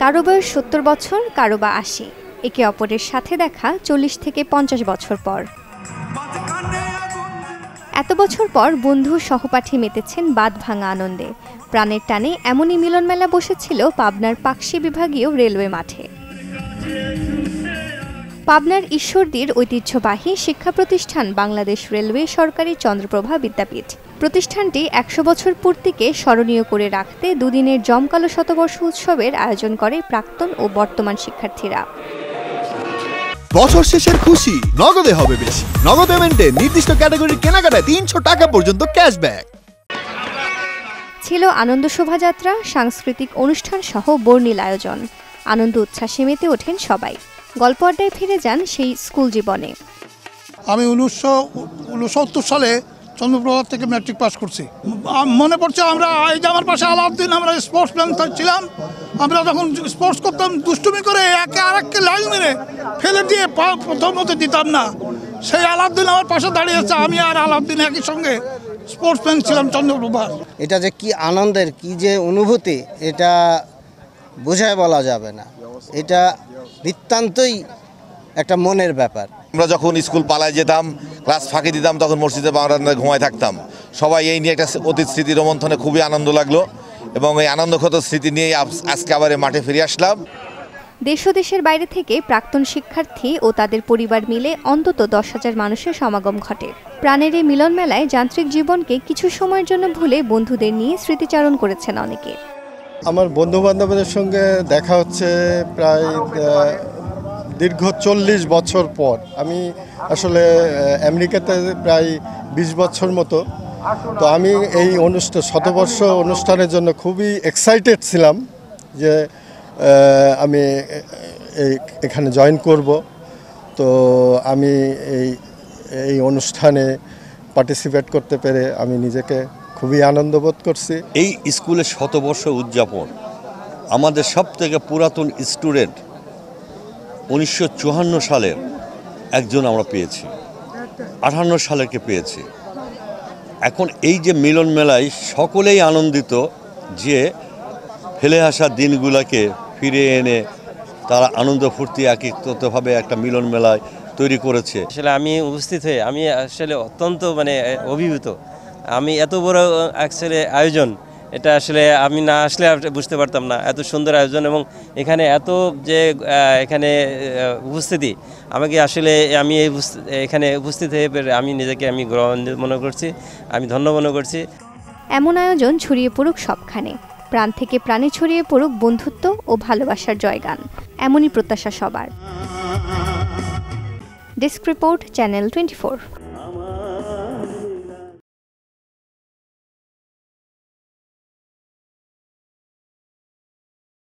কারো বয়স ৭০ বছর, কারো বা ৮০। একে অপরের সাথে দেখা ৪০ থেকে ৫০ বছর পর। এত বছর পর বন্ধু সহপাঠী মেতেছেন বাঁধ ভাঙা আনন্দে। প্রাণের টানে এমনই মিলন মেলা বসেছিল পাবনার পাকশী বিভাগীয় রেলওয়ে মাঠে। পাবনার ঈশ্বরদীর ঐতিহ্যবাহী শিক্ষা প্রতিষ্ঠান বাংলাদেশ রেলওয়ে সরকারি চন্দ্রপ্রভা বিদ্যাপীঠ। প্রতিষ্ঠানটি ১০০ বছর পূর্তিকে স্মরণীয় করে রাখতে দুদিনের জমকালো শতবর্ষ উৎসবের আয়োজন করে প্রাক্তন ও বর্তমান শিক্ষার্থীরা। বছর শেষের খুশি নগদে হবে বেশি। নগদ পেমেন্টে নির্দিষ্ট ক্যাটাগরির কেনাকাটায় ৩০০ টাকা পর্যন্ত ক্যাশব্যাক। ছিল আনন্দ শোভাযাত্রা, সাংস্কৃতিক অনুষ্ঠান সহ বর্ণিল আয়োজন। আনন্দ উচ্ছ্বাসে মেতে ওঠেন সবাই। গল্প আড্ডায় ফিরে যান সেই স্কুল জীবনে। আমি 1969 সালে চন্দ্রপ্রভা থেকে ম্যাট্রিক পাস করছি। মনে পড়ছে আমরা এই যে আমার পাশে আলাউদ্দিন, আমরা স্পোর্টসম্যান ছিলাম। আমরা তখন স্পোর্টস করতাম, দুষ্টুমি করে একে আরেককে লাইন মেরে ফেলে দিয়ে প্রথমত দিতাম না। সেই আলাউদ্দিন আমার পাশে দাঁড়িয়েছে, আমি আর আলাউদ্দিন একই সঙ্গে স্পোর্টসম্যান ছিলাম চন্দ্রপ্রভা। এটা যে কি আনন্দের, কি যে অনুভূতি, এটা বোঝায় বলা যাবে না। এটা নিতান্তই একটা মনের ব্যাপার। আমরা যখন স্কুল পালায় যেতাম, ক্লাস ফাঁকি দিতাম, তখন মসজিদে বারান্দায় ঘুমায় থাকতাম। সবাই এই নিয়ে একটা অতীত স্মৃতি রোমন্থনে খুবই আনন্দ লাগলো এবং এই আনন্দক্ষত স্মৃতি নিয়ে আজকে আবার মাঠে ফিরে আসলাম। দেশ ও দেশের বাইরে থেকে প্রাক্তন শিক্ষার্থী ও তাদের পরিবার মিলে অন্তত ১০,০০০ মানুষের সমাগম ঘটে। প্রাণের এই মিলন মেলায় যান্ত্রিক জীবনকে কিছু সময়ের জন্য ভুলে বন্ধুদের নিয়ে স্মৃতিচারণ করেছেন অনেকে। আমার বন্ধু বান্ধবদের সঙ্গে দেখা হচ্ছে প্রায় দীর্ঘ ৪০ বছর পর। আমি আসলে আমেরিকাতে প্রায় ২০ বছর মতো। তো আমি এই শতবর্ষ অনুষ্ঠানের জন্য খুবই এক্সাইটেড ছিলাম যে আমি এখানে জয়েন করব। তো আমি এই অনুষ্ঠানে পার্টিসিপেট করতে পেরে আমি নিজেকে খুবই আনন্দ বোধ করছি। এই স্কুলের শতবর্ষ উদযাপন আমাদের সবথেকে পুরাতন স্টুডেন্ট 1954 সালের একজন আমরা পেয়েছি, 58 সালেরকে পেয়েছি। এখন এই যে মিলন মেলায় সকলেই আনন্দিত যে ফেলে আসা দিনগুলোকে ফিরে এনে তারা আনন্দ ফুর্তি একত্রিতভাবে একটা মিলন মেলায় তৈরি করেছে। আসলে আমি উপস্থিত হয়ে আমি আসলে অত্যন্ত অভিভূত। আমি এত বড় আসলে আয়োজন, এটা আসলে আমি না আসলে বুঝতে পারতাম না। এত সুন্দর আয়োজন এবং এখানে এত যে এখানে উপস্থিতি, আমাকে আসলে আমি এখানে উপস্থিত হয়ে আমি নিজেকে গৌরবান্বিত মনে করছি, আমি ধন্য মনে করছি। এমন আয়োজন ছড়িয়ে পড়ুক সবখানে, প্রাণ থেকে প্রাণে ছড়িয়ে পড়ুক বন্ধুত্ব ও ভালোবাসার জয়গান, এমনই প্রত্যাশা সবার। Desk report, channel 24।